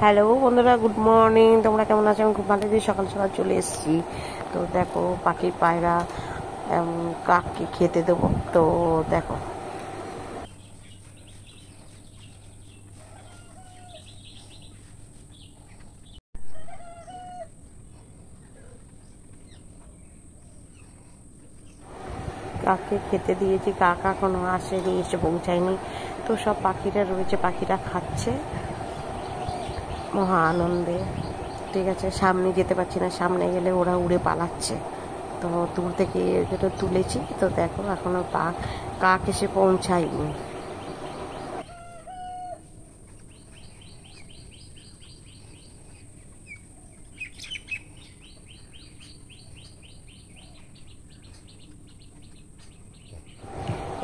Hello বন্ধুরা, good morning. তোমরা কেমন আছো? আমি খুব ভালো আছি। সকাল সকাল চলে এসেছি। তো দেখো পাখির পায়রা কাককে খেতে দেবো। তো দেখো কাককে খেতে দিয়েছি। কাক এখনো আসেনি, এসে পৌঁছায়নি। তো সব পাখিরা রয়েছে, পাখিরা খাচ্ছে মহা আনন্দে। ঠিক আছে, সামনে যেতে পারছি না, সামনে গেলে ওরা উড়ে পালাচ্ছে। তো দূর থেকে এটা তুলেছি। তো দেখো এখনো কাক এসে পৌঁছায়নি।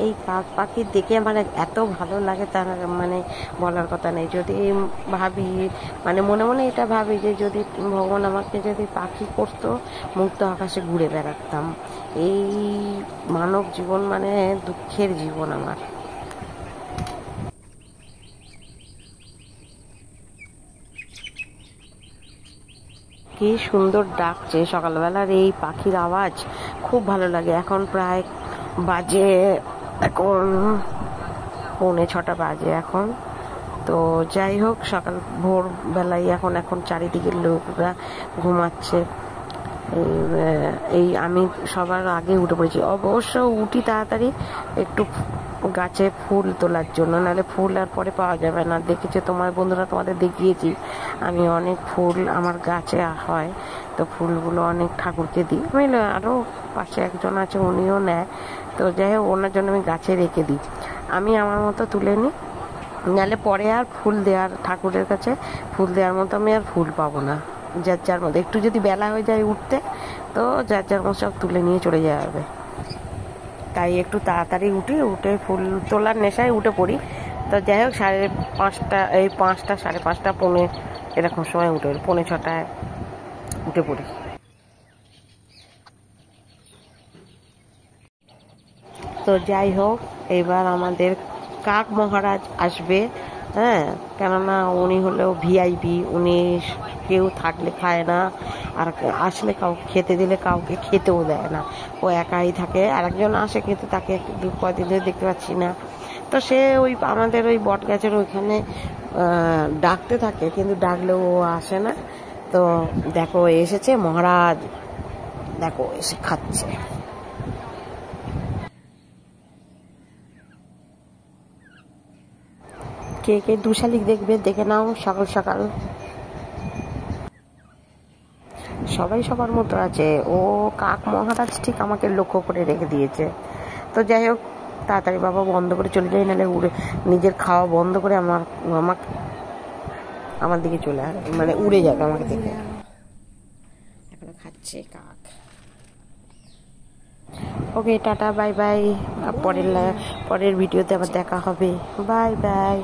এই কাক পাখি দেখে আমার এত ভালো লাগে, তার মানে বলার কথা নেই। যদি ভাবি, মানে মনে মনে এটা ভাবি যে যদি ভগবান আমাকে যদি পাখি করতো, মুক্ত আকাশে ঘুরে বেড়াতাম। এই মানব জীবন মানে দুঃখের জীবন আমার। কি সুন্দর ডাকছে সকালবেলার এই পাখির আওয়াজ, খুব ভালো লাগে। এখন প্রায় বাজে, এখন 6:45 বাজে এখন। তো যাই হোক, সকাল ভোরবেলায় এখন চারিদিকের লোকরা ঘুমাচ্ছে। এই আমি সবার আগে উঠে পড়েছি। অবশ্য উঠি তাড়াতাড়ি একটু গাছে ফুল তোলার জন্য, নাহলে ফুল আর পরে পাওয়া যাবে না। দেখেছো তোমার বন্ধুরা, তোমাদের দেখিয়েছি আমি অনেক ফুল আমার গাছে হয়। তো ফুলগুলো অনেক ঠাকুরকে দিই আমি, আরও পাশে একজন আছে উনিও নেয়। তো যাই হোক, ওনার জন্য আমি গাছে রেখে দিই। আমি আমার মতো তুলে নিই, নাহলে পরে আর ফুল দেওয়ার, ঠাকুরের কাছে ফুল দেওয়ার মতো আমি আর ফুল পাবো না। যার যার মতো একটু যদি বেলা হয়ে যায় উঠতে, তো যার যার মতো সব তুলে নিয়ে চলে যাবে। তাই একটু তাড়াতাড়ি উঠে ফুল তোলার নেশায় উঠে পড়ি। তো যাই হোক, 5:30, এই 5টা, 5:30, পৌনে এরকম সময় উঠে পড়ি, 5:45 উঠে পড়ি। তো যাই হোক, এবার আমাদের কাক মহারাজ আসবে। হ্যাঁ, কেননা উনি হলেও ভিআইপি, উনি কেউ থাকলে খায় না, আর আসলে কাউকে খেতে দিলে কাউকে খেতেও দেয় না। ও একাই থাকে, আরেকজন আসে কিন্তু তাকে কদিন ধরে দেখতে পাচ্ছি না। তো সে ওই আমাদের ওই বট গাছের ওইখানে ডাকতে থাকে, কিন্তু ডাকলেও ও আসে না। তো দেখো এসেছে মহারাজ, দেখো এসে খাচ্ছে। কে কে দুশালিক দেখবে দেখে নাও সকাল সকাল। সবাই সবার মতো আছে, ও কাক মহারাজ ঠিক আমাকে লক্ষ্য করে রেখে দিয়েছে। তো যাই হোক, তাড়াতাড়ি বাবা বন্ধ করে চলে যাই, নাহলে উড়ে নিজের খাওয়া বন্ধ করে আমার দিকে চলে আসে, মানে উড়ে যাবে আমাকে দেখে। এখন খাচ্ছে কাক। ওকে, টাটা, বাই বাই। পরের ভিডিওতে আবার দেখা হবে। Bye bye.